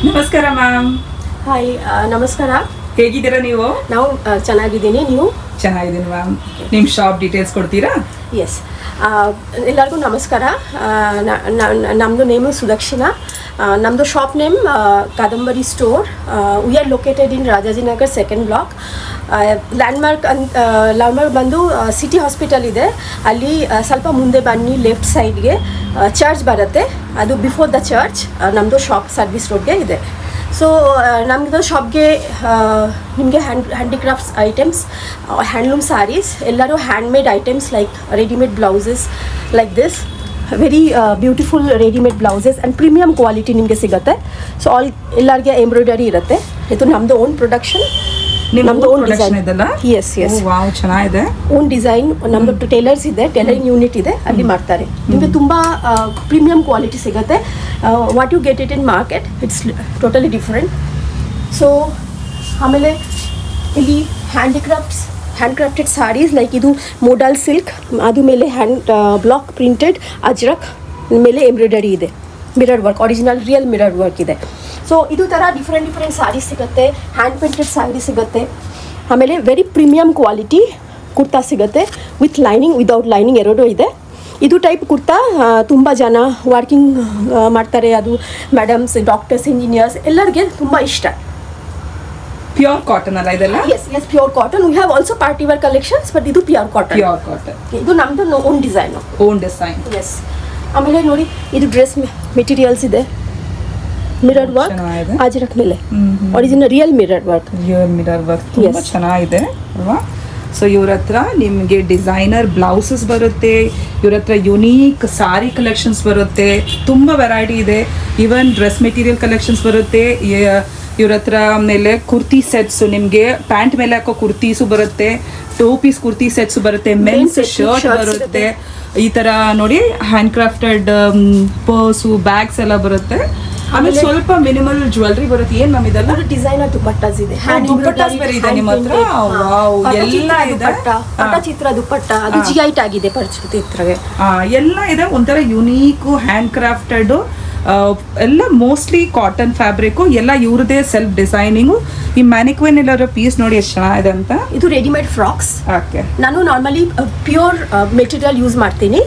ನಮಸ್ಕಾರ ma'am. Hi, ನಮಸ್ಕಾರ. ಹೇಗಿದ್ದೀರಾ ನೀವು? ನಾವು ಚೆನ್ನಾಗಿದ್ದೀನಿ. ನೀವು? ಚೆನ್ನಾಗಿದ್ದೀನಿ ಮ್ಯಾಮ್. ನಿಮ್ಮ ಶಾಪ್ ಡೀಟೇಲ್ಸ್ ಕೊಡ್ತೀರಾ? ಎಸ್, ಎಲ್ಲರಿಗೂ ನಮಸ್ಕಾರ. ನಮ್ಮದು ನೇಮು ಸುದಕ್ಷಿಣಾ. ನಮ್ಮದು shop name Kadambari store. We are located in Rajajinagar second block. Landmark ಬಂದು ಸಿಟಿ ಹಾಸ್ಪಿಟಲ್ ಇದೆ, ಅಲ್ಲಿ ಸ್ವಲ್ಪ ಮುಂದೆ ಬನ್ನಿ, ಲೆಫ್ಟ್ ಸೈಡ್ಗೆ ಚರ್ಚ್ ಬರುತ್ತೆ, ಅದು ಬಿಫೋರ್ ದ ಚರ್ಚ್ ನಮ್ಮದು ಶಾಪ್ ಸರ್ವಿಸ್ ರೋಡ್ಗೆ ಇದೆ. ಸೊ ನಮ್ಮದು ಶಾಪ್ಗೆ ನಿಮಗೆ ಹ್ಯಾಂಡಿಕ್ರಾಫ್ಟ್ಸ್ ಐಟಮ್ಸ್, ಹ್ಯಾಂಡ್ಲೂಮ್ ಸ್ಯಾರೀಸ್, ಎಲ್ಲರೂ handmade items like readymade blouses like this, very beautiful readymade blouses and premium quality ನಿಮಗೆ ಸಿಗುತ್ತೆ. ಸೊ ಎಲ್ಲರಿಗೆ ಎಂಬ್ರಾಯ್ಡರಿ ಇರುತ್ತೆ. ಇದು ನಮ್ಮದು ಓನ್ ಪ್ರೊಡಕ್ಷನ್, ನಮ್ಮದು ಓನ್ ಡಿಸೈನ್. ಎಸ್ ಎಸ್, ಚೆನ್ನಾಗಿದೆ. Own design. ನಮ್ಮದು ಟೇಲರ್ಸ್ ಇದೆ, ಟೇಲರಿಂಗ್ ಯೂನಿಟ್ ಇದೆ, ಅಲ್ಲಿ ಮಾಡ್ತಾರೆ. ನಿಮಗೆ ತುಂಬ ಪ್ರೀಮಿಯಮ್ ಕ್ವಾಲಿಟಿ ಸಿಗುತ್ತೆ. What you get it in market, it's totally different. So ಆಮೇಲೆ ಇಲ್ಲಿ ಹ್ಯಾಂಡ್ಕ್ರಾಫ್ಟೆಡ್ ಸಾರೀಸ್ ಲೈಕ್ ಇದು ಮೋಡಲ್ ಸಿಲ್ಕ್, ಅದು ಮೇಲೆ ಹ್ಯಾಂಡ್ ಬ್ಲಾಕ್ ಪ್ರಿಂಟೆಡ್ ಅಜ್ರಕ್ ಮೇಲೆ ಎಂಬ್ರಾಯ್ಡರಿ ಇದೆ, mirror work, original real mirror work ಇದೆ. ಸೊ ಇದು ಥರ ಡಿಫ್ರೆಂಟ್ ಸಾರೀಸ್ ಸಿಗುತ್ತೆ, ಹ್ಯಾಂಡ್ ಪ್ರಿಂಟೆಡ್ ಸಾರಿ ಸಿಗುತ್ತೆ. ಆಮೇಲೆ ವೆರಿ ಪ್ರೀಮಿಯಮ್ ಕ್ವಾಲಿಟಿ ಕುರ್ತಾ ಸಿಗುತ್ತೆ, ವಿತ್ ಲೈನಿಂಗ್, ವಿದೌಟ್ ಲೈನಿಂಗ್ ಎರಡೂ ಇದೆ. ಇದು ಟೈಪ್ ಕುರ್ತಾ ತುಂಬ ಜನ ವರ್ಕಿಂಗ್ ಮಾಡ್ತಾರೆ, ಅದು ಮೇಡಮ್ಸ್, ಡಾಕ್ಟರ್ಸ್, ಇಂಜಿನಿಯರ್ಸ್ ಎಲ್ಲರಿಗೆ ತುಂಬ ಇಷ್ಟ. ಪ್ಯೂರ್ ಕಾಟನ್ ಅಲ್ಲ ಇದೆಲ್ಲ? Yes, pure cotton. We have also party wear collections, but ಇದು ಪ್ಯೂರ್ ಕಾಟನ್. ಇದು ನಮ್ಮದು ಓನ್ ಡಿಸೈನ್. ಎಸ್. ಆಮೇಲೆ ನೋಡಿ, ಇದು ಡ್ರೆಸ್ ಮೆಟೀರಿಯಲ್ಸ್ ಇದೆ, ಮಿರರ್ ವರ್ಕ್ ಅಜ್ರಕ್ ಮೇಲೆ, ಒರಿಜಿನಲ್ ರಿಯಲ್ ಮಿರರ್ ವರ್ಕ್. ತುಂಬ ಚೆನ್ನಾಗಿದೆ ಅಲ್ವಾ? ಸೊ ಇವ್ರ ಹತ್ರ ನಿಮಗೆ ಡಿಸೈನರ್ ಬ್ಲೌಸಸ್ ಬರುತ್ತೆ, ಇವ್ರ ಹತ್ರ ಯುನೀಕ್ ಸಾರಿ ಕಲೆಕ್ಷನ್ಸ್ ಬರುತ್ತೆ, ತುಂಬ ವೆರೈಟಿ ಇದೆ. ಈವನ್ ಡ್ರೆಸ್ ಮೆಟೀರಿಯಲ್ ಕಲೆಕ್ಷನ್ಸ್ ಬರುತ್ತೆ. ಇವ್ರ ಹತ್ರ ಮೇಲೆ ಕುರ್ತಿ ಸೆಟ್ಸು, ನಿಮಗೆ ಪ್ಯಾಂಟ್ ಮೇಲೆ ಹಾಕೋ ಕುರ್ತೀಸು ಬರುತ್ತೆ, 2 ಪೀಸ್ ಕುರ್ತಿ ಸೆಟ್ಸು ಬರುತ್ತೆ, ಮೆನ್ಸ್ ಶರ್ಟ್ ಬರುತ್ತೆ. ಈ ಥರ ನೋಡಿ, ಹ್ಯಾಂಡ್ ಕ್ರಾಫ್ಟೆಡ್ ಪರ್ಸು, ಬ್ಯಾಗ್ಸ್ ಎಲ್ಲ ಬರುತ್ತೆ. ಆಮೇಲೆ ಸ್ವಲ್ಪ ಮಿನಿಮಲ್ ಜ್ಯುವೆಲ್ರಿ ಬರುತ್ತೆ. ಏನ್ ಮ್ಯಾಮ್ ಇದೆಲ್ಲ? ಡಿಸೈನರ್ ದುಪ್ಪಟ್ಟಾಸ್ ಇದೆ, ದುಪ್ಪಟ್ಟಾಸ್ ಬೇರೆ ಇದೆ ನಿಮ್ಮ ಹತ್ರ? ಎಲ್ಲ ಇದೆ. ಪಟ್ಟಚಿತ್ರ ದುಪ್ಪಟ್ಟ, ಅದು ಜಿಐಟ್ ಆಗಿದೆ ಪಟ್ಟಚಿತ್ರಗೆ. ಎಲ್ಲ ಇದೆ, ಒಂಥರ ಯುನೀಕ್ ಹ್ಯಾಂಡ್ ಕ್ರಾಫ್ಟೆಡ್, ಎಲ್ಲ ಮೋಸ್ಟ್ಲಿ ಕಾಟನ್ ಫ್ಯಾಬ್ರಿಕ್, ಎಲ್ಲ ಇವ್ರದೇ ಸೆಲ್ಫ್ ಡಿಸೈನಿಂಗು. ಈ ಮ್ಯಾನಿಕ್ವಿನ್ ಎಲ್ಲರ ಪೀಸ್ ನೋಡಿ ಎಷ್ಟು ಚೆನ್ನಾಗಿದೆ ಅಂತ. ಇದು ರೆಡಿಮೇಡ್ ಫ್ರಾಕ್ಸ್. ಓಕೆ. ನಾನು ನಾರ್ಮಲಿ ಪ್ಯೂರ್ ಮೆಟೀರಿಯಲ್ ಯೂಸ್ ಮಾಡ್ತೀನಿ,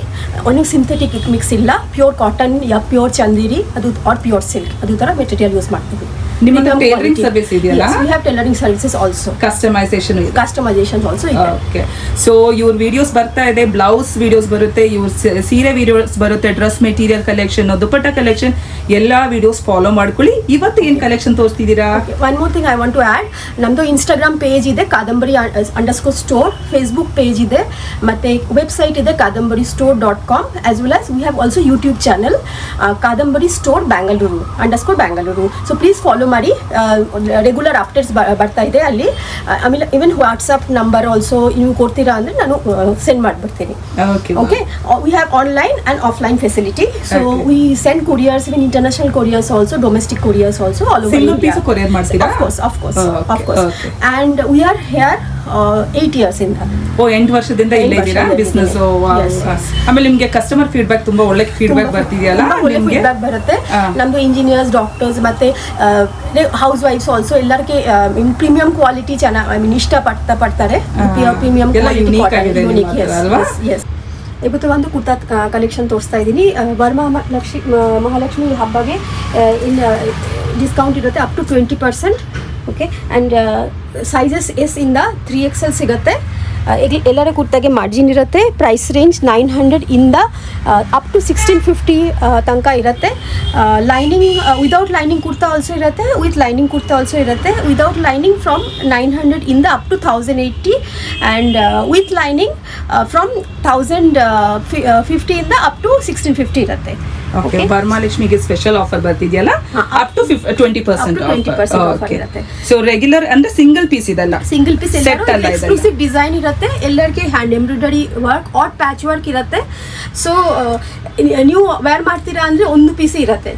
ಒಂದು ಸಿಂಥೆಟಿಕ್ ಮಿಕ್ಸ್ ಇಲ್ಲ. ಪ್ಯೂರ್ ಕಾಟನ್ ಯಾ ಪ್ಯೂರ್ ಚಂದೇರಿ ಅದು ಆರ್ ಪ್ಯೂರ್ ಸಿಲ್ಕ್, ಅದು ಥರ ಮೆಟೀರಿಯಲ್ ಯೂಸ್ ಮಾಡ್ತೀನಿ. ನಿಮ್ಮ ಟೈಲರಿಂಗ್ ಸರ್ವಿಸ್ ಇದೆಯಲ್ಲ? We have tailoring services also. Customization also ಇದೆ. ಓಕೆ. ಸೊ ಇವ್ರ ವಿಡಿಯೋಸ್ ಬರ್ತಾ ಇದೆ, ಬ್ಲೌಸ್ ವಿಡಿಯೋಸ್ ಬರುತ್ತೆ, ಇವ್ರ ಸೀರೆ ವಿಡಿಯೋಸ್ ಬರುತ್ತೆ, dress material collection, dupatta collection, ಎಲ್ಲ ವಿಡಿಯೋಸ್ ಫಾಲೋ ಮಾಡ್ಕೊಳ್ಳಿ. ಇವತ್ತು ಏನು ಕಲೆಕ್ಷನ್ ತೋರಿಸ್ತಿದ್ದೀರಾ? One more thing I want to add, ನಮ್ಮದು ಇನ್ಸ್ಟಾಗ್ರಾಮ್ ಪೇಜ್ ಇದೆ ಕಾದಂಬರಿ _ಸ್ಟೋರ್, ಫೇಸ್ಬುಕ್ ಪೇಜ್ ಇದೆ, ಮತ್ತು ವೆಬ್ಸೈಟ್ ಇದೆ kadanbaristore.com, as well as we have also YouTube channel Kadambari store Bangalore _Bangalore. So please follow ಮಾಡಿ, ರೆಗ್ಯುಲರ್ ಅಪ್ಡೇಟ್ಸ್ ಬರ್ತಾ ಇದೆ ಅಲ್ಲಿ. ಆಮೇಲೆ ಇವನ್ ವಾಟ್ಸಪ್ ನಂಬರ್ ಆಲ್ಸೋ ನೀವು ಕೊಡ್ತೀರಾ ಅಂದರೆ ನಾನು ಸೆಂಡ್ ಮಾಡಿಬಿಡ್ತೀನಿ. Okay. We have online and offline facility. So we send couriers, even international couriers also, domestic couriers also, all over India. Of course. And we are here 8 years ಇಂದ. 8 ವರ್ಷದಿಂದ ಇಲ್ಲೇ ಇದ್ದೀರಾ business? ಆಮೇಲೆ ನಿಮಗೆ ಕಸ್ಟಮರ್ ಫೀಡ್ಬ್ಯಾಕ್ ತುಂಬಾ ಒಳ್ಳೆ feedback ಬರ್ತಿದೆಯಲ್ಲ? ಒಳ್ಳೆ feedback ಬರುತ್ತೆ. ನಮ್ದು ಇಂಜಿನಿಯರ್ಸ್, ಡಾಕ್ಟರ್ಸ್ ಮತ್ತೆ ಹೌಸ್ ವೈಫ್ಸ್ ಆಲ್ಸೋ ಎಲ್ಲರಿಗೆ ಪ್ರೀಮಿಯಂ ಕ್ವಾಲಿಟಿ ಚೆನ್ನಾಗಿ ಇಷ್ಟಪಡ್ತಾರೆ. ಪ್ರೀಮಿಯಂ ಕ್ವಾಲಿಟಿ ಇವತ್ತು ಒಂದು ಕುರ್ತಾ ಕಲೆಕ್ಷನ್ ತೋರಿಸ್ತಾ ಇದ್ದೀನಿ. ಮಹಾಲಕ್ಷ್ಮಿ ಹಬ್ಬಗೆ ಇನ್ನು ಡಿಸ್ಕೌಂಟ್ ಇರುತ್ತೆ up to 20%. Okay. And sizes S ಇಂದ 3XL ಸಿಗುತ್ತೆ. ಎಲ್ಲರ ಕುರ್ತಾಗೆ ಮಾರ್ಜಿನ್ ಇರುತ್ತೆ. ಪ್ರೈಸ್ ರೇಂಜ್ 900 ಇಂದ ಅಪ್ ಟು 1650 ತನಕ ಇರುತ್ತೆ. Lining, without lining kurta also ಇರುತ್ತೆ, ವಿತ್ ಲೈನಿಂಗ್ ಕುರ್ತಾ ಆಲ್ಸೋ ಇರುತ್ತೆ. ವಿದೌಟ್ ಲೈನಿಂಗ್ ಫ್ರಮ್ 900 ಇಂದ up to 1080, and with lining from 1050 ಇಂದ ಅಪ್ ಟು 1650 ಇರುತ್ತೆ. ಓಕೆ. ವರಮಹಾಲಕ್ಷ್ಮಿಗೆ ಸ್ಪೆಷಲ್ ಆಫರ್ ಬರ್ತಿದೆಯಲ್ಲ, ಅಪ್ ಟು 20% ಆಫರ್ ಇರುತ್ತೆ. ಸೊ ರೆಗ್ಯುಲರ್ ಅಂದ್ರೆ ಸಿಂಗಲ್ ಪೀಸ್ ಇದಲ್ಲ, ಸಿಂಗಲ್ ಪೀಸ್ ಎಕ್ಸ್ಕ್ಲೂಸಿವ್ ಡಿಸೈನ್ ಇರುತ್ತೆ. ಎಲ್ಲರಿಗೆ hand embroidery work or patch work ಇರುತ್ತೆ. ಸೊ ನೀವು ವೇರ್ ಮಾಡ್ತೀರಾ ಅಂದ್ರೆ ಒಂದು ಪೀಸ್ ಇರುತ್ತೆ.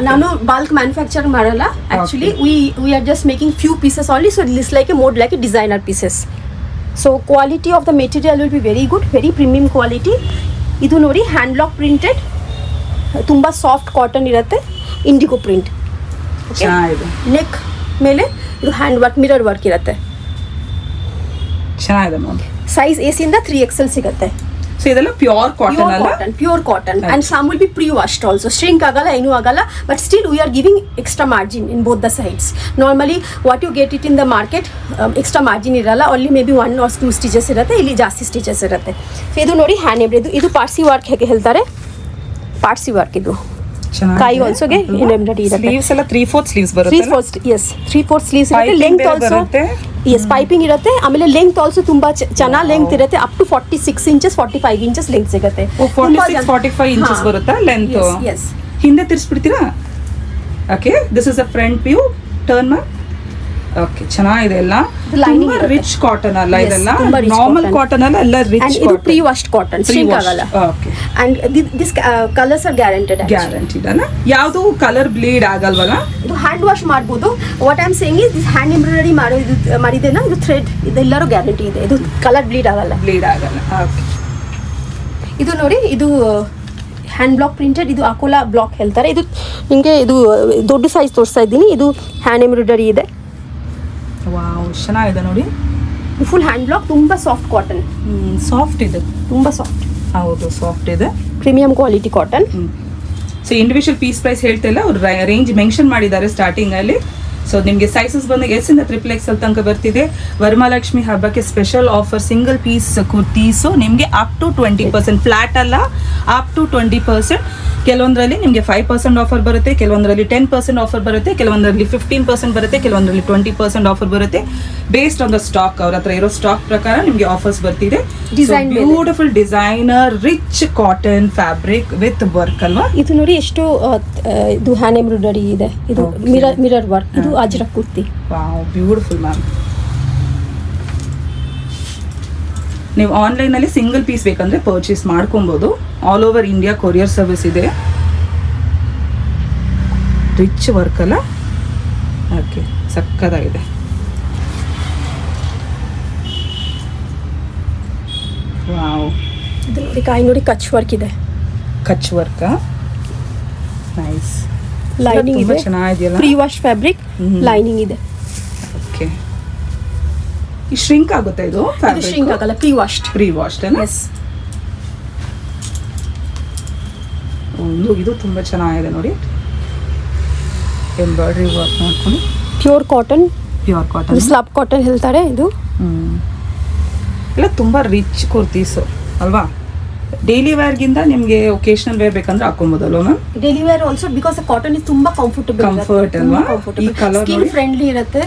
ನಾನು ಬಾಲ್ಕ್ ಮ್ಯಾನುಫ್ಯಾಕ್ಚರ್ ಮಾಡಲ್ಲ actually. We are just making few pieces only. So it's like a mode like a designer pieces. So quality of the material will be very good, very premium quality. ಇದು ನೋಡಿ, hand block printed, ತುಂಬ soft cotton ಇರುತ್ತೆ, indigo print. ಚೆನ್ನಾಗಿದೆ. Neck ಮೇಲೆ ಇದು hand work mirror work ಇರುತ್ತೆ. ಚೆನ್ನಾಗಿದೆ ನೋಡಿ. ಸೈಜ್ ಎಸ್ ಇಂದ 3XL ಸಿಗುತ್ತೆ. ಸೊ ಇದೆಲ್ಲ ಪ್ಯೂರ್ ಕಾಟನ್ ಅಲ್ಲ? Pure cotton and some will be pre washed also. Shrink ಆಗಲ್ಲ, ಏನೂ ಆಗಲ್ಲ, but still we are giving extra margin in both the sides. Normally what you get it in the market extra margin ಇರಲ್ಲ, only maybe 1 or 2 stitches ಇರುತ್ತೆ, ಇಲ್ಲಿ ಜಾಸ್ತಿ stitches ಇರುತ್ತೆ. So ಇದು ನೋಡಿ ಹ್ಯಾಂಡ್ ಎಂಬ್ರಾಯ್ಡ್ರಿ, ಇದು ಪಾರ್ಸಿ ವರ್ಕ್ ಹೇಗೆ ಹೇಳ್ತಾರೆ, ಪಾರ್ಸಿ ವರ್ಕ್. ಇದು ಕೈ ಆಲ್ಸೋಗೆ ಎಂಬ್ರಾಯ್ಡ್ರಿ ಇರುತ್ತೆ. ಸ್ಲೀವ್ಸ್ ಎಲ್ಲ 3/4 ಸ್ಲೀವ್ಸ್ ಬರುತ್ತೆ. 3/4 ಸ್ಲೀವ್ಸ್ ಇರುತ್ತೆ. ಲೆಂತ್ ಆಲ್ಸೋ ಪೈಪಿಂಗ್ ಇರುತ್ತೆ. ಆಮೇಲೆ ಲೆಂತ್ ಆಲ್ಸೋ ತುಂಬಾ ಚೆನ್ನಾಗಿ ಲೆಂತ್ ಇರುತ್ತೆ. Up to 46 inches 45 inches length ಸಿಗುತ್ತೆ. 45 inches ಬರುತ್ತಾ ಲೆಂತ್? ಹಿಂದೆ ತಿರ್ಸ್ಬಿಡ್ತೀರಾ? Okay, this is a front view. Turn ಮಾ. ಓಕೆ, ಚೆನ್ನಾಗಿದೆ ಎಲ್ಲ. ತುಂಬಾ ರಿಚ್ ಕಾಟನ್ ಅಲ್ಲ ಇದೆಲ್ಲ? ನಾರ್ಮಲ್ ಕಾಟನ್ ಅಲ್ಲ, ಎಲ್ಲ ರಿಚ್ ಕಾಟನ್. ಇದು ಪ್ರೀ ವಾಶ್ಡ್ ಕಾಟನ್, ಸ್ಟ್ರಿಂಕ್ ಆಗಲ್ಲ. Okay, and this colours are guaranteed. Guaranteed ಅಲ್ಲ? ಯಾವುದು ಕಲರ್ ಬ್ಲೀಡ್ ಆಗಲ್ವಲ್ಲ? ಇದು ಹ್ಯಾಂಡ್ ವಾಶ್ ಮಾಡಬಹುದು. What I am saying is this hand embroidery ಮಾಡಿದೇನಾ, ಇದು ಥ್ರೆಡ್, ಇದೆಲ್ಲರೂ ಗ್ಯಾರಂಟಿ ಇದೆ. ಇದು ಕಲರ್ ಬ್ಲೀಡ್ ಆಗಲ್ಲ. ಬ್ಲೀಡ್ ಆಗಲ್ಲ. ಓಕೆ, ಇದು ನೋಡಿ, ಇದು ಹ್ಯಾಂಡ್ ಬ್ಲಾಕ್ ಪ್ರಿಂಟೆಡ್. ಇದು ಅಕೋಲಾ ಬ್ಲಾಕ್ ಹೇಳ್ತಾರೆ. ಇದು ನಿಮಗೆ ಇದು ದೊಡ್ಡ ಸೈಜ್ ತೋರಿಸ್ತಾ ಇದ್ದೀನಿ. ಇದು ಹ್ಯಾಂಡ್ ಎಂಬ್ರಾಯ್ಡರಿ ಇದೆ. ವಾವ್, ಚೆನ್ನಾಗಿದೆ ನೋಡಿ. ಫುಲ್ ಹ್ಯಾಂಡ್ ಬ್ಲಾಕ್, ತುಂಬಾ ಸಾಫ್ಟ್ ಕಾಟನ್. ಸಾಫ್ಟ್ ಇದೆ, ತುಂಬಾ ಸಾಫ್ಟ್. ಹೌದು, ಸಾಫ್ಟ್ ಇದೆ. Premium quality cotton. So individual piece price ಹೇಳ್ತಾ ಇಲ್ಲ, ಅವ್ರು ರೇಂಜ್ ಮೆನ್ಷನ್ ಮಾಡಿದ್ದಾರೆ ಸ್ಟಾರ್ಟಿಂಗ್ ಅಲ್ಲಿ. ಸೊ ನಿಮಗೆ ಸೈಜಸ್ ಬಂದಾಗ S ಇಂದ XXL ತನಕ ಬರ್ತಿದೆ. ವರಮಹಾಲಕ್ಷ್ಮಿ ಹಬ್ಬಕ್ಕೆ special offer, single piece kurtis ನಿಮಗೆ ಅಪ್ ಟು 20%, ಫ್ಲಾಟ್ ಅಲ್ಲ, ಅಪ್ ಟು 20%. ಕೆಲವೊಂದರಲ್ಲಿ ನಿಮಗೆ 5% ಆಫರ್ ಬರುತ್ತೆ, ಕೆಲವೊಂದರಲ್ಲಿ 10% ಆಫರ್ ಬರುತ್ತೆ, ಕೆಲವೊಂದರಲ್ಲಿ 15% ಬರುತ್ತೆ, ಕೆಲವೊಂದರಲ್ಲಿ 20% ಆಫರ್ ಬರುತ್ತೆ. ಬೇಸ್ಡ್ ಆನ್ ದ ಸ್ಟಾಕ್, ಅವ್ರ ಹತ್ರ ಇರೋ ಸ್ಟಾಕ್ ಪ್ರಕಾರ ನಿಮಗೆ ಆಫರ್ಸ್ ಬರ್ತಿದೆ. Beautiful designer rich cotton fabric with work ಅಲ್ವಾ? ಇದು ನೋಡಿ ಎಷ್ಟು ಇದು ಹ್ಯಾಂಡ್ ಎಂಬ್ರಾಯ್ಡರಿ ಇದೆ. ಇದು ಮಿರರ್ ವರ್ಕ್. ಇದು Ajrakh kurti. Wow, beautiful ma'am. ನೀವು ಆನ್ಲೈನಲ್ಲಿ ಸಿಂಗಲ್ ಪೀಸ್ ಬೇಕಂದ್ರೆ ಪರ್ಚೇಸ್ ಮಾಡ್ಕೊಬೋದು. All over India courier service ಇದೆ. ರಿಚ್ ವರ್ಕ್ ಅಲ್ಲ? ಓಕೆ, ಸಕ್ಕತ್ತಾಗಿದೆ. ವಾವ್, ಇದು ನೋಡಿ ಕೈ ನೋಡಿ ಕಚ್ ವರ್ಕ್ ಇದೆ. ಕಚ್ ವರ್ಕ್ ನೈಸ್. ಲೈನಿಂಗ್ ಇದೆ, ಚೆನ್ನಾಗಿದೆಯಲ್ಲ? ಪ್ರೀ ವಾಶ್ ಫ್ಯಾಬ್ರಿಕ್, ಲೈನಿಂಗ್ ಇದೆ. ಓಕೆ, ಈ ಶ್ರಿಂಕ್ ಆಗುತ್ತೆ ಇದು? ಶ್ರಿಂಕ್ ಆಗಲ್ಲ, ಪ್ರೀ ವಾಶ್ಡ್. ಪ್ರೀ ವಾಶ್ಡ್ ಅಲ್ಲ? ಎಸ್. ಇದು ತುಂಬಾ ಚೆನ್ನಾಗಿದೆ ನೋಡಿ. ಎಂಬ್ರಾಯ್ಡರಿ ವರ್ಕ್ ಮಾಡ್ಕೊಂಡು pure cotton. Pure cotton, slub cotton ಹೇಳ್ತಾರೆ ಇದು. ಎಲ್ಲ ತುಂಬಾ ರಿಚ್ ಕುರ್ತೀಸು ಅಲ್ವಾ? ಡೈಲಿ ವೇರ್ಗಿಂತ ನಿಮಗೆ ಒಕೇಶನಲ್ ವೇರ್ ಬೇಕಂದ್ರೆ ಹಾಕೊಬೋದಲ್ವಾ ma'am? Daily wear also, because cotton is ತುಂಬಾ ಕಂಫರ್ಟಬಲ್. ಕಂಫರ್ಟ್ ಅಲ್ವಾ? ಈ ಕಲರ್ ಸ್ಕಿನ್ ಫ್ರೆಂಡ್ಲಿ ಇರುತ್ತೆ.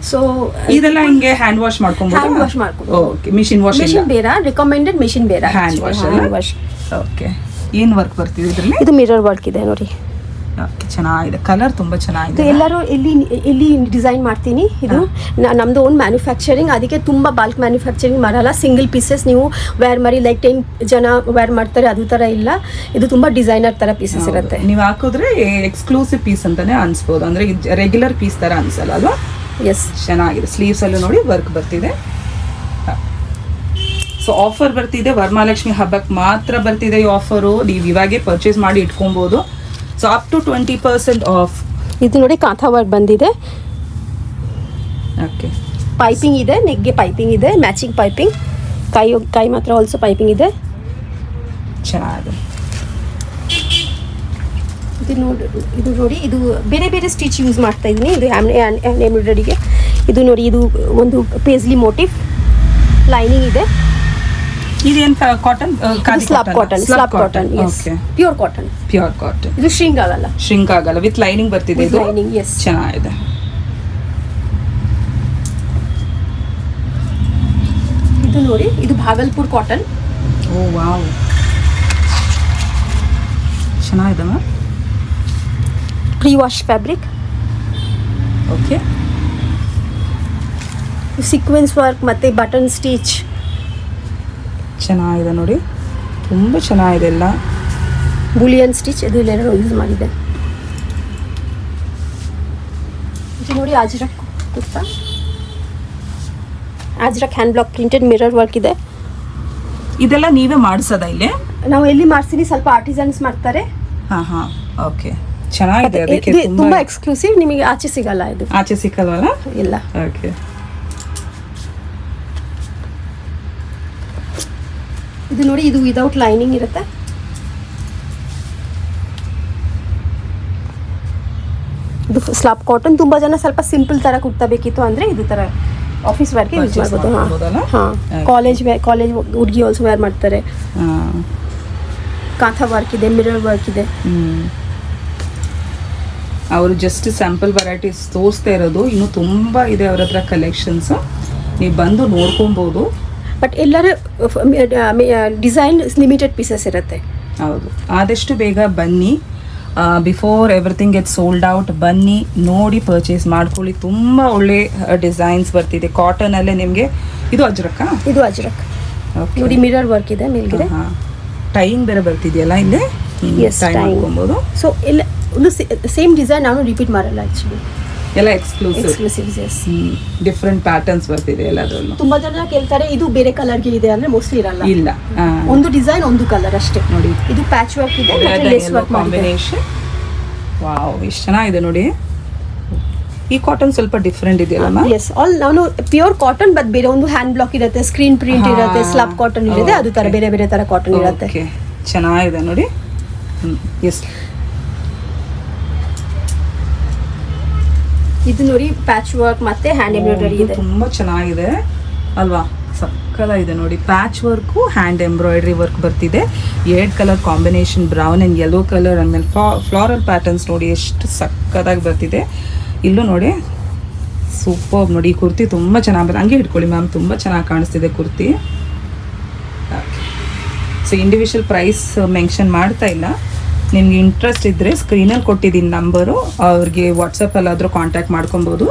ಸೊ ಇದೆಲ್ಲ ಹಿಂಗೆ ಹ್ಯಾಂಡ್ ವಾಶ್ ಮಾಡ್ಕೊಬಹುದು? ಹ್ಯಾಂಡ್ ವಾಶ್ ಮಾಡ್ಕೊಂಡು. Okay, machine wash? ಮಿಷಿನ್ ಬೇರೆ, ರೆಕಮೆಂಡೆಡ್ ಮಿಷಿನ್ ಬೇರೆ. Hand wash. ಓಕೆ, ಏನು ವರ್ಕ್ ಬರ್ತಿದೆ ಇದರಲ್ಲಿ? ಇದು ಮಿರರ್ ವರ್ಕ್ ಇದೆ ನೋಡಿ. ಚೆನ್ನಾಗಿದೆ, ಕಲರ್ ತುಂಬಾ ಚೆನ್ನಾಗಿದೆ. ಎಲ್ಲರೂ ಇಲ್ಲಿ ಡಿಸೈನ್ ಮಾಡ್ತೀನಿ. ಇದು ನಮ್ದು ಓನ್ ಮ್ಯಾನುಫ್ಯಾಕ್ಚರಿಂಗ್, ಅದಕ್ಕೆ ತುಂಬಾ ಬಲ್ಕ್ ಮ್ಯಾನುಫ್ಯಾಕ್ಚರಿಂಗ್ ಮಾಡಲ್ಲ. ಸಿಂಗಲ್ ಪೀಸಸ್ ನೀವು ವೇರ್ ಮಾಡಿ, ಲೈಕ್ 10 ಜನ ವೇರ್ ಮಾಡ್ತಾರೆ, ಅದು ತರ ಇಲ್ಲ. ಇದು ತುಂಬಾ ಡಿಸೈನರ್ ತರ ಪೀಸಸ್ ಇರುತ್ತೆ. ನೀವು ಹಾಕಿದ್ರೆ ಎಕ್ಸ್ಕ್ಲೂಸಿವ್ ಪೀಸ್ ಅಂತಾನೆ ಅನ್ಸ್ಬೋದು, ಅಂದ್ರೆ ರೆಗ್ಯುಲರ್ ಪೀಸ್ ತರ ಅನ್ಸಲ್ಲ ಅಲ್ವಾ? ಎಸ್, ಚೆನ್ನಾಗಿದೆ. ಸ್ಲೀವ್ಸ್ ಅಲ್ಲೂ ನೋಡಿ ವರ್ಕ್ ಬರ್ತಿದೆ. ಸೊ ಆಫರ್ ಬರ್ತಿದೆ, ವರಮಹಾಲಕ್ಷ್ಮಿ ಹಬ್ಬಕ್ಕೆ ಮಾತ್ರ ಬರ್ತಿದೆ ಈ ಆಫರು. ನೀವು ಇವಾಗೆ ಪರ್ಚೇಸ್ ಮಾಡಿ ಇಟ್ಕೊಬೋದು. So up to 20% off. ಇದು ನೋಡಿ ಕಾಂಥಾ ವರ್ಕ್ ಬಂದಿದೆ. ಓಕೆ, ಪೈಪಿಂಗ್ ಇದೆ, ನೆಕ್ಗೆ ಪೈಪಿಂಗ್ ಇದೆ, ಮ್ಯಾಚಿಂಗ್ ಪೈಪಿಂಗ್. ಕೈ ಮಾತ್ರ ಆಲ್ಸೋ ಪೈಪಿಂಗ್ ಇದೆ. ಚೆನ್ನಾಗಿದೆ. ಇದು ನೋಡಿ, ಇದು ಬೇರೆ ಬೇರೆ ಸ್ಟಿಚ್ ಯೂಸ್ ಮಾಡ್ತಾ ಇದ್ದೀನಿ. ಇದು ಎಂಬ್ರಾಯ್ಡರಿಗೆ. ಇದು ನೋಡಿ, ಇದು ಒಂದು ಪೇಸ್ಲಿ ಮೋಟಿವ್, ಲೈನಿಂಗ್ ಇದೆ. ಇದೇನು cotton? Slub cotton. Slub cotton, yes, pure cotton. Pure cotton. ಇದು ಶ್ರಿಂಕ್ ಆಗಲ್ಲ. ಶ್ರಿಂಕ್ ಆಗಲ್ಲ, ವಿತ್ ಲೈನಿಂಗ್ ಬರ್ತಿದೆ. ಇದು ಲೈನಿಂಗ್, ಎಸ್, ಚೆನ್ನಾಗಿದೆ. ಇದು ನೋಡಿ, ಇದು ಭಾಗಲ್ಪುರ್ ಕಾಟನ್. ಓ ವಾವ್, ಚೆನ್ನಾಗಿದೆ ma'am. Pre wash fabric. Okay, sequence work ಮತ್ತೆ ಬಟನ್ ಸ್ಟಿಚ್ ಚೆನ್ನಾಗಿದೆ ನೋಡಿ, ತುಂಬ ಚೆನ್ನಾಗಿದೆ ಎಲ್ಲ. ಬುಲಿಯನ್ ಸ್ಟಿಚ್ ಇದು ಎಲ್ಲರೂ ಯೂಸ್ ಮಾಡಿದೆ. ಇದು ನೋಡಿ Ajrak kurta. Ajrak hand block printed mirror work ಇದೆ. ಇದೆಲ್ಲ ನೀವೇ ಮಾಡಿಸೋದಾ ಇಲ್ಲಿ? ನಾವು ಎಲ್ಲಿ ಮಾಡ್ತೀನಿ, ಸ್ವಲ್ಪ ಆರ್ಟಿಸನ್ಸ್ ಮಾಡ್ತಾರೆ. ಹಾಂ ಹಾಂ, ಓಕೆ. ಚೆನ್ನಾಗಿದೆ. ಅದಕ್ಕೆ ತುಂಬಾ ಎಕ್ಸ್ಕ್ಲೂಸಿವ್, ನಿಮಗೆ ಆಚೆ ಸಿಗಲ್ಲ. ಇದು ಆಚೆ ಸಿಕ್ಕಲ್ವಲ್ಲ? ಇಲ್ಲ. ಓಕೆ. ಇದು ನೋಡಿ, ಇದು ವಿದೌಟ್ ಲೈನಿಂಗ್ ಇರುತ್ತೆ. ಇದು ಸ್ಲಾಬ್ ಕಾಟನ್. ತುಂಬಾ ಜನ ಸ್ವಲ್ಪ ಸಿಂಪಲ್ ತರ ಕುರ್ತಾ ಬೇಕಿತ್ತು ಅಂದ್ರೆ ಇದು ತರ ಆಫೀಸ್ ವೇರ್ಗೆ ಯೂಸ್ ಮಾಡ್ಬೋದು. ಕಾಲೇಜ್ ಹುಡುಗಿ ಆಲ್ಸೋ ವೇರ್ ಮಾಡ್ತಾರೆ. ಕಾಂಥಾ ವರ್ಕ್ ಇದೆ, ಮಿರರ್ ವರ್ಕ್ ಇದೆ. ಅವರು ಜಸ್ಟ್ ಸ್ಯಾಂಪಲ್ ವೆರೈಟೀಸ್ ತೋರಿಸ್ತಾ ಇರೋದು, ಇನ್ನು ತುಂಬಾ ಇದೆ ಅವ್ರ ಹತ್ರ ಕಲೆಕ್ಷನ್ಸ್, ನೀವು ಬಂದು ನೋಡ್ಕೊಬೋದು. ಬಟ್ ಎಲ್ಲರೂ ಡಿಸೈನ್ ಲಿಮಿಟೆಡ್ ಪೀಸಸ್ ಇರುತ್ತೆ. ಹೌದು, ಆದಷ್ಟು ಬೇಗ ಬನ್ನಿ, before everything get sold out. ಬನ್ನಿ, ನೋಡಿ ಪರ್ಚೇಸ್ ಮಾಡ್ಕೊಳ್ಳಿ. ತುಂಬ ಒಳ್ಳೆ ಡಿಸೈನ್ಸ್ ಬರ್ತಿದೆ ಕಾಟನಲ್ಲೇ ನಿಮಗೆ. ಇದು ಅಜ್ರಕ್ಕ? ಇದು ಅಜ್ರಕ್. ನೋಡಿ, ಮಿರರ್ ವರ್ಕ್ ಇದೆ ಮೇಲ್ಗಡೆ. ಟೈಯಿಂಗ್ ಬೇರೆ ಬರ್ತಿದೆಯಲ್ಲ ಇಲ್ಲಿ. ಟೈ ಮಾಡ್ಕೊಬೋದು. ಸೊ ಎಲ್ಲ ಒಂದು ಸೇಮ್ ಡಿಸೈನ್ ನಾನು ರಿಪೀಟ್ ಮಾಡಲ್ಲ ಆ್ಯಕ್ಚುಲಿ. ಎಲ್ಲ ಎಕ್ಸ್ಕ್ಲೂಸಿವ್, ಡಿಫ್ರೆಂಟ್ ಪ್ಯಾಟರ್ನ್ಸ್ ಬರ್ತಿದೆ ಎಲ್ಲದರಲ್ಲೂ. ತುಂಬಾ ಜನ ಕೇಳ್ತಾರೆ ಇದು ಬೇರೆ ಕಲರ್ಗೆ ಇದೆ ಅಂದ್ರೆ ಮೋಸ್ಟ್ಲಿ ಇರಲ್ಲ. ಇಲ್ಲ, ಒಂದು ಡಿಸೈನ್ ಒಂದು ಕಲರ್ ಅಷ್ಟೇ. ನೋಡಿ, ಇದು ಪ್ಯಾಚ್ ವರ್ಕ್ ಇದೆ ಮತ್ತೆ ಲೇಸ್ ವರ್ಕ್ ಕಾಂಬಿನೇಷನ್. ವಾವ್, ಎಷ್ಟು ಚೆನ್ನಾಗಿದೆ ನೋಡಿ. ಈ ಕಾಟನ್ ಸ್ವಲ್ಪ ಡಿಫ್ರೆಂಟ್ ಇದೆಯಲ್ಲ? ಎಸ್, ಆಲ್ ನಾನು ಪ್ಯೂರ್ ಕಾಟನ್, ಬಟ್ ಬೇರೆ ಒಂದು ಹ್ಯಾಂಡ್ ಬ್ಲಾಕ್ ಇರುತ್ತೆ, ಸ್ಕ್ರೀನ್ ಪ್ರಿಂಟ್ ಇರುತ್ತೆ, ಸ್ಲಾಬ್ ಕಾಟನ್ ಇರುತ್ತೆ, ಅದು ತರ ಬೇರೆ ಬೇರೆ ತರ ಕಾಟನ್ ಇರುತ್ತೆ. ಚೆನ್ನಾಗಿದೆ ನೋಡಿ. ಎಸ್, ಇದು ನೋಡಿ ಪ್ಯಾಚ್ ವರ್ಕ್ ಮತ್ತೆ ಹ್ಯಾಂಡ್ ಎಂಬ್ರಾಯ್ಡರಿ ಇದೆ. ತುಂಬಾ ಚೆನ್ನಾಗಿದೆ ಅಲ್ವಾ? ಸಕ್ಕತ್ತಾಗಿದೆ ನೋಡಿ. Patch work, hand embroidery work ಬರ್ತಿದೆ. 2 colour combination, brown and yellow colour, ಆಮೇಲೆ ಫ್ಲಾರಲ್ ಪ್ಯಾಟರ್ನ್ಸ್ ನೋಡಿ ಎಷ್ಟು ಸಕ್ಕತ್ತಾಗಿ ಬರ್ತಿದೆ. ಇಲ್ಲೂ ನೋಡಿ, ಸೂಪರ್ ನೋಡಿ. ಈ ಕುರ್ತಿ ತುಂಬ ಚೆನ್ನಾಗಿ ಬರ್ತದೆ. ಹಂಗೆ ಇಟ್ಕೊಳ್ಳಿ ಮ್ಯಾಮ್, ತುಂಬ ಚೆನ್ನಾಗಿ ಕಾಣಿಸ್ತಿದೆ kurti. So individual price mention ಮಾಡ್ತಾ ಇಲ್ಲ. ನಿಮ್ಗೆ ಇಂಟ್ರೆಸ್ಟ್ ಇದ್ದರೆ ಸ್ಕ್ರೀನಲ್ಲಿ ಕೊಟ್ಟಿದ್ದೀನಿ ನಂಬರು, ಅವ್ರಿಗೆ ವಾಟ್ಸಪ್ಪಲ್ಲಾದರೂ ಕಾಂಟ್ಯಾಕ್ಟ್ ಮಾಡ್ಕೊಬೋದು.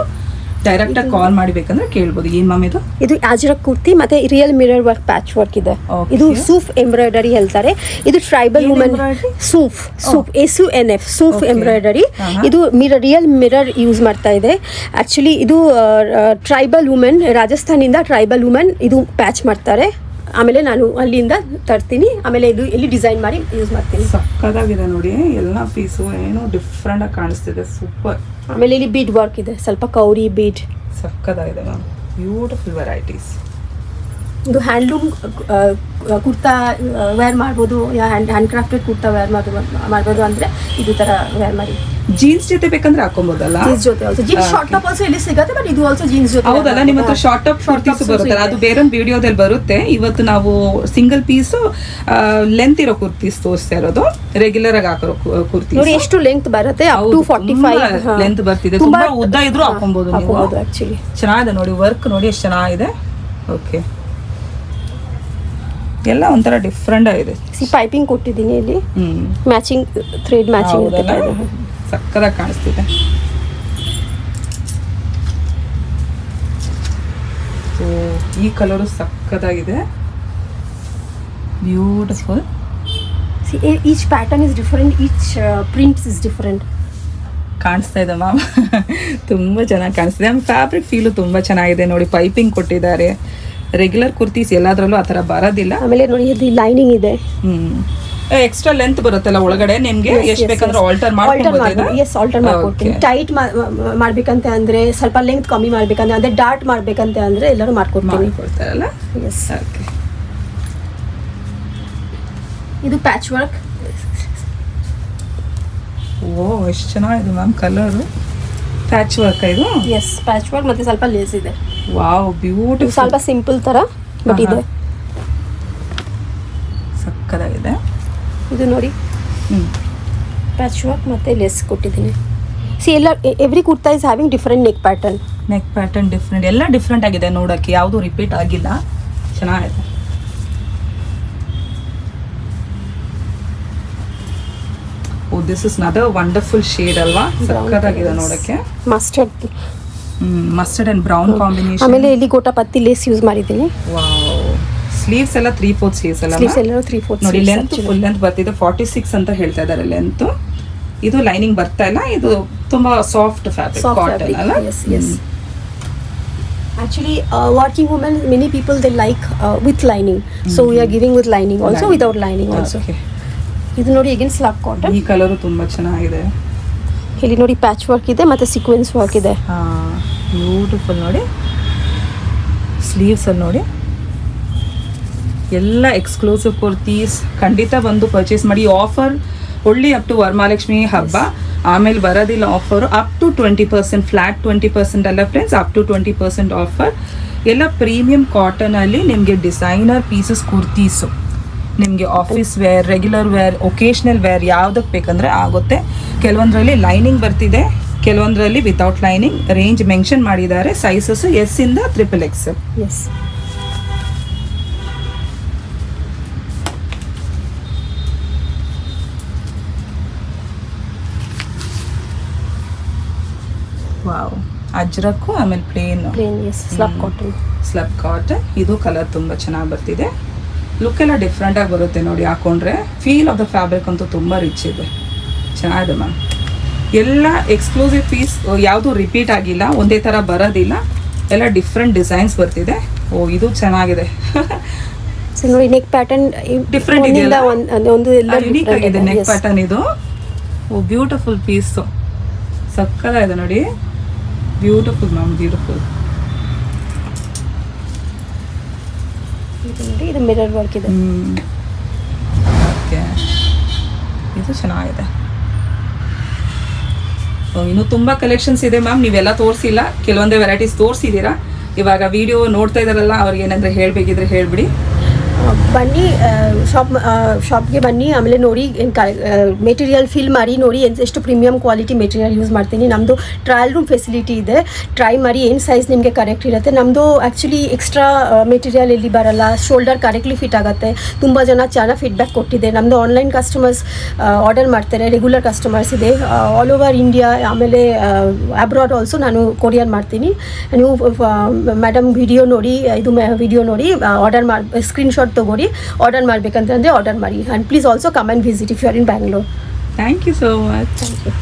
ಡೈರೆಕ್ಟಾಗಿ ಕಾಲ್ ಮಾಡಬೇಕಂದ್ರೆ ಕೇಳ್ಬೋದು. ಏನು ಮ್ಯಾಮ್ ಇದು? ಇದು ಅಜ್ರಕ್ ಕುರ್ತಿ ಮತ್ತೆ real mirror work patch work ಇದೆ. ಇದು ಸೂಫ್ ಎಂಬ್ರಾಯ್ಡರಿ ಹೇಳ್ತಾರೆ. ಇದು ಟ್ರೈಬಲ್ ವುಮೆನ್ ಸೂಫ್ SUNF ಸೂಫ್ ಎಂಬ್ರಾಯ್ಡರಿ. ಇದು ರಿಯಲ್ ಮಿರರ್ ಯೂಸ್ ಮಾಡ್ತಾ ಇದೆ. ಆಕ್ಚುಲಿ ಇದು ಟ್ರೈಬಲ್ ವುಮೆನ್, ರಾಜಸ್ಥಾನಿಂದ ಟ್ರೈಬಲ್ ವುಮೆನ್ ಇದು ಪ್ಯಾಚ್ ಮಾಡ್ತಾರೆ. ಆಮೇಲೆ ನಾನು ಅಲ್ಲಿಂದ ತರ್ತೀನಿ, ಆಮೇಲೆ ಇದು ಇಲ್ಲಿ ಡಿಸೈನ್ ಮಾಡಿ ಯೂಸ್ ಮಾಡ್ತೀನಿ. ಸಕ್ಕತ್ತಾಗಿದೆ ನೋಡಿ, ಎಲ್ಲ ಪೀಸು ಏನೋ ಡಿಫ್ರೆಂಟ್ ಆಗಿ ಕಾಣಿಸ್ತಿದೆ. ಸೂಪರ್. ಆಮೇಲೆ ಇಲ್ಲಿ ಬೀಡ್ ವರ್ಕ್ ಇದೆ, ಸ್ವಲ್ಪ ಕೌರಿ ಬೀಡ್. ಸಕ್ಕತ್ತಾಗಿದೆ ಮ್ಯಾಮ್, ಬ್ಯೂಟಿಫುಲ್ ವೆರೈಟೀಸ್. ಇದು ಹ್ಯಾಂಡ್ಲೂಮ್ ಕುರ್ತಾ ವೇರ್ ಮಾಡ್ಬೋದು, ಹ್ಯಾಂಡ್ ಕ್ರಾಫ್ಟೆಡ್ ಕುರ್ತಾ ವೇರ್ ಮಾಡ್ಬೋದು ಅಂದರೆ ಇದು ಥರ ವೇರ್ ಮಾಡಿ. ಜೀನ್ಸ್ ಜೊತೆ ಬೇಕಂದ್ರೆ ಹಾಕೊಬೋದಲ್ಲ? ಜೀನ್ಸ್ ಜೊತೆ also, jeans short top also ಇಲ್ಲಿ ಸಿಗುತ್ತೆ, ಬಟ್ ಇದು ಆಲ್ಸೋ ಜೀನ್ಸ್ ಜೊತೆ. ಹೌದಲ್ಲ, ನಿಮ್ಮ ಹತ್ರ ಶಾರ್ಟ್ ಟಾಪ್ ಕುರ್ತೀಸ್ ಬರುತ್ತಲ್ಲ, ಅದು ಬೇರೊಂದು ವಿಡಿಯೋದಲ್ಲಿ ಬರುತ್ತೆ. ಇವತ್ತು ನಾವು ಸಿಂಗಲ್ ಪೀಸು ಲೆಂತ್ ಇರೋ ಕುರ್ತೀಸ್ ತೋರಿಸ್ತಾ ಇರೋದು. ರೆಗ್ಯುಲರ್ ಆಗಿ ಹಾಕೋ ಕುರ್ತಿ ನೋಡಿ ಎಷ್ಟು ಲೆಂತ್ ಬರುತ್ತೆ, ಅಪ್ ಟು 45 ಲೆಂತ್ ಬರ್ತಿದೆ. ತುಂಬಾ ಉದ್ದ ಇದ್ರೂ ಹಾಕೊಬಹುದು ನೀವು. ಆಕ್ಚುಲಿ ಚೆನ್ನಾಗಿದೆ ನೋಡಿ, ವರ್ಕ್ ನೋಡಿ ಎಷ್ಟು ಚೆನ್ನಾಗಿದೆ. ಓಕೆ, ಎಲ್ಲ ಒಂಥರ ಡಿಫ್ರೆಂಟ್ ಆಗಿದೆ. ಪೈಪಿಂಗ್ ಕೊಟ್ಟಿದ್ದೀನಿ ಇಲ್ಲಿ, ಮ್ಯಾಚಿಂಗ್ ಥ್ರೆಡ್ ಮ್ಯಾಚಿಂಗ್ ಸಕ್ಕತ್ತಾಗಿ ಕಾಣಿಸ್ತಿದೆ. ಸೊ ಈ ಕಲರು ಸಕ್ಕತ್ತಾಗಿದೆ, beautiful. Each pattern is different, each prints is different. ಕಾಣಿಸ್ತಾ ಇದೆ ಮ್ಯಾಮ್, ತುಂಬ ಚೆನ್ನಾಗಿ ಕಾಣಿಸ್ತಿದೆ. ಫ್ಯಾಬ್ರಿಕ್ ಫೀಲು ತುಂಬ ಚೆನ್ನಾಗಿದೆ ನೋಡಿ. ಪೈಪಿಂಗ್ ಕೊಟ್ಟಿದ್ದಾರೆ. ರೆಗ್ಯುಲರ್ ಕುರ್ತೀಸ್ ಎಲ್ಲದರಲ್ಲೂ ಆ ಥರ ಬರೋದಿಲ್ಲ. ಆಮೇಲೆ ನೋಡಿ ಇದು ಲೈನಿಂಗ್ ಇದೆ. ಎಕ್ಸ್ಟ್ರಾ ಲೆಂತ್ ಬರುತ್ತಲ್ಲ ಒಳಗಡೆ, ನಿಮ್ಗೆ ಎಷ್ಟು ಬೇಕಂದ್ರೆ ಆಲ್ಟರ್ ಮಾಡ್ಕೊಬಹುದು. ಎಸ್, ಆಲ್ಟರ್ ಮಾಡ್ಕೊಡ್ತೀನಿ. ಟೈಟ್ ಮಾಡ್ಬೇಕಂತ ಅಂದ್ರೆ, ಸ್ವಲ್ಪ ಲೆಂತ್ ಕಮ್ಮಿ ಮಾಡ್ಬೇಕಂತ ಅಂದ್ರೆ, ಡಾರ್ಟ್ ಮಾಡ್ಬೇಕಂತ ಅಂದ್ರೆ ಎಲ್ಲರೂ ಮಾಡ್ಕೊಡ್ತೀನಿ. ಎಸ್. ಓಕೆ, ಇದು ಪ್ಯಾಚ್ ವರ್ಕ್. ಓ, ಎಷ್ಟು ಚೆನ್ನಾಗಿದೆ ಮ್ಯಾಮ್ ಕಲರು. ಪ್ಯಾಚ್ ವರ್ಕ್ ಇದು? ಎಸ್, ಪ್ಯಾಚ್ ವರ್ಕ್ ಮತ್ತೆ ಸ್ವಲ್ಪ ಲೇಸ್ ಇದೆ. Wow, beautiful. ಸ್ವಲ್ಪ ಸಿಂಪಲ್ ತರ ಬಟ್ ಇದೆ, ಸಕ್ಕತ್ತಾಗಿದೆ. ಇದು ನೋಡಿ, ಪ್ಯಾಚ್ ವರ್ಕ್ ಮತ್ತೆ ಲೇಸ್ ಕೊಟ್ಟಿದ್ದೀನಿ. ಸಿ ಎಲ್ಲ every kurta is having different neck pattern different, ಎಲ್ಲ ಡಿಫ್ರೆಂಟ್ ಆಗಿದೆ ನೋಡೋಕ್ಕೆ, ಯಾವುದು ರಿಪೀಟ್ ಆಗಿಲ್ಲ. ಚೆನ್ನಾಗಿದೆ. Oh, this is another wonderful shade ಅಲ್ವಾ? ಸಕ್ಕತ್ತಾಗಿದೆ ನೋಡೋಕ್ಕೆ. Mustard and brown combination. ಆಮೇಲೆ ಇಲ್ಲಿ ಗೋಟಾ ಪತ್ತಿ ಲೇಸ್ ಯೂಸ್ ಮಾಡಿದ್ದೀನಿ. ವಾವ್, ಸ್ಲೀವ್ಸ್ ಎಲ್ಲ 3/4 ಸ್ಲೀವ್ಸ್ ಅಲ್ಲ? ಸ್ಲೀವ್ಸ್ ಎಲ್ಲ 3/4 ನೋಡಿ. ಲೆಂತ್ ಫುಲ್ ಲೆಂತ್ ಬರ್ತಿದೆ, 46 ಅಂತ ಹೇಳ್ತಾ ಇದ್ದಾರೆ ಲೆಂತ್. ಇದು ಲೈನಿಂಗ್ ಬರ್ತಾ ಇಲ್ಲ, ಇದು ತುಂಬಾ ಸಾಫ್ಟ್ ಫ್ಯಾಬ್ರಿಕ್ ಕಾಟನ್ ಅಲ್ಲ? S. Actually, working women, many people they like with lining, so we are giving with lining also, without lining also. ಇದು ನೋಡಿ, again slab cotton. ಈ ಕಲರ್ ತುಂಬಾ ಚೆನ್ನಾಗಿದೆ. ಇಲ್ಲಿ ನೋಡಿ ಪ್ಯಾಚ್ ವರ್ಕ್ ಇದೆ ಮತ್ತು ಸೀಕ್ವೆನ್ಸ್ ವರ್ಕ್ ಇದೆ. ಬ್ಯೂಟಿಫುಲ್ ನೋಡಿ. ಸ್ಲೀವ್ಸಲ್ಲಿ ನೋಡಿ ಎಲ್ಲ ಎಕ್ಸ್ಕ್ಲೂಸಿವ್ ಕುರ್ತೀಸ್. ಖಂಡಿತ ಬಂದು ಪರ್ಚೇಸ್ ಮಾಡಿ. ಆಫರ್ ಒಳ್ಳೆ ಅಪ್ ಟು ವರಮಹಾಲಕ್ಷ್ಮಿ ಹಬ್ಬ. ಆಮೇಲೆ ಬರೋದಿಲ್ಲ ಆಫರು ಅಪ್ ಟು 20%, ಫ್ಲ್ಯಾಟ್ 20% ಅಲ್ಲ ಫ್ರೆಂಡ್ಸ್, ಅಪ್ ಟು 20% ಆಫರ್. ಎಲ್ಲ ಪ್ರೀಮಿಯಂ ಕಾಟನಲ್ಲಿ ನಿಮಗೆ ಡಿಸೈನರ್ ಪೀಸಸ್ ಕುರ್ತೀಸು ನಿಮಗೆ office wear, regular wear, occasional wear ಯಾವುದಕ್ಕೆ ಬೇಕಂದರೆ ಆಗುತ್ತೆ. ಕೆಲವೊಂದರಲ್ಲಿ ಲೈನಿಂಗ್ ಬರ್ತಿದೆ, ಕೆಲವೊಂದರಲ್ಲಿ ವಿತೌಟ್ ಲೈನಿಂಗ್. ರೇಂಜ್ ಮೆನ್ಷನ್ ಮಾಡಿದ್ದಾರೆ. ಸೈಸಸ್ S ಇಂದ XXL. ಎಸ್. ವಾವ್. ಅಜ್ರಕ್ಕು ಆಮೇಲೆ ಪ್ಲೇನ್ ಸ್ಲಬ್ ಕಾಟನ್. ಇದು ಕಲರ್ ತುಂಬ ಚೆನ್ನಾಗಿ ಬರ್ತಿದೆ. ಲುಕ್ ಎಲ್ಲ ಡಿಫ್ರೆಂಟಾಗಿ ಬರುತ್ತೆ ನೋಡಿ ಹಾಕೊಂಡ್ರೆ. ಫೀಲ್ ಆಫ್ ದ ಫ್ಯಾಬ್ರಿಕ್ ಅಂತೂ ತುಂಬ ರಿಚ್ ಇದೆ, ಚೆನ್ನಾಗಿದೆ ಮ್ಯಾಮ್. ಎಲ್ಲ ಎಕ್ಸ್ಕ್ಲೂಸಿವ್ ಪೀಸ್, ಯಾವುದು ರಿಪೀಟ್ ಆಗಿಲ್ಲ, ಒಂದೇ ಥರ ಬರೋದಿಲ್ಲ, ಎಲ್ಲ ಡಿಫ್ರೆಂಟ್ ಡಿಸೈನ್ಸ್ ಬರ್ತಿದೆ. ಓ ಇದು ಚೆನ್ನಾಗಿದೆ. ನೋಡಿ ನೆಕ್ ಪ್ಯಾಟರ್ನ್ ಡಿಫ್ರೆಂಟ್ ಇದೆಯಲ್ಲ, ಯುನೀಕ್ ಆಗಿದೆ ನೆಕ್ ಪ್ಯಾಟರ್ನ್ ಇದು. ಓ ಬ್ಯೂಟಿಫುಲ್ ಪೀಸು, ಸಕ್ಕತ್ತಾಗಿದೆ ನೋಡಿ. Beautiful ma'am, beautiful. ಇದು ಮಿರರ್ ವರ್ಕ್ ಇದೆ. ಓಕೆ, ಇದು ಚೆನ್ನಾಗಿದೆ. ಇನ್ನು ತುಂಬ ಕಲೆಕ್ಷನ್ಸ್ ಇದೆ ಮ್ಯಾಮ್, ನೀವೆಲ್ಲ ತೋರಿಸಿಲ್ಲ, ಕೆಲವೊಂದೇ ವೆರೈಟೀಸ್ ತೋರಿಸಿದ್ದೀರಾ. ಇವಾಗ ವಿಡಿಯೋ ನೋಡ್ತಾ ಇದ್ದಾರಲ್ಲ ಅವ್ರಿಗೆ ಏನಾದರೂ ಹೇಳಬೇಕಿದ್ರೆ ಹೇಳಿಬಿಡಿ. ಬನ್ನಿ ಶಾಪ್ಗೆ ಬನ್ನಿ, ಆಮೇಲೆ ನೋಡಿ ಮೆಟೀರಿಯಲ್ ಫೀಲ್ ಮಾಡಿ ನೋಡಿ ಎಷ್ಟು ಪ್ರೀಮಿಯಂ ಕ್ವಾಲಿಟಿ ಮೆಟೀರಿಯಲ್ ಯೂಸ್ ಮಾಡ್ತೀನಿ. ನಮ್ಮದು ಟ್ರಯಲ್ ರೂಮ್ ಫೆಸಿಲಿಟಿ ಇದೆ, ಟ್ರೈ ಮಾಡಿ ಏನು ಸೈಜ್ ನಿಮಗೆ ಕರೆಕ್ಟ್ ಇರುತ್ತೆ. ನಮ್ಮದು ಆ್ಯಕ್ಚುಲಿ ಎಕ್ಸ್ಟ್ರಾ ಮೆಟೀರಿಯಲ್ ಇಲ್ಲಿ ಬರಲ್ಲ, ಶೋಲ್ಡರ್ ಕರೆಕ್ಟ್ಲಿ ಫಿಟ್ ಆಗುತ್ತೆ. ತುಂಬ ಜನ ಚೆನ್ನಾಗಿ ಫೀಡ್ಬ್ಯಾಕ್ ಕೊಟ್ಟಿದೆ. ನಮ್ಮದು ಆನ್ಲೈನ್ ಕಸ್ಟಮರ್ಸ್ ಆರ್ಡರ್ ಮಾಡ್ತಾರೆ, ರೆಗ್ಯುಲರ್ ಕಸ್ಟಮರ್ಸ್ ಇದೆ ಆಲ್ ಓವರ್ ಇಂಡಿಯಾ. ಆಮೇಲೆ ಅಬ್ರಾಡ್ ಆಲ್ಸೋ ನಾನು ಕೊರಿಯರ್ ಮಾಡ್ತೀನಿ. ನೀವು ಮೇಡಮ್ ವಿಡಿಯೋ ನೋಡಿ, ಇದು ವಿಡಿಯೋ ನೋಡಿ ಆರ್ಡರ್ ಮಾಡಿ ಸ್ಕ್ರೀನ್ಶಾಟ್ ತಗೊಳ್ಳಿ. ಆರ್ಡರ್ ಮಾಡಬೇಕಂತಂದರೆ ಆರ್ಡರ್ ಮಾಡಿ. And please also come and visit if you are in Bangalore. Thank you so much. Thank you.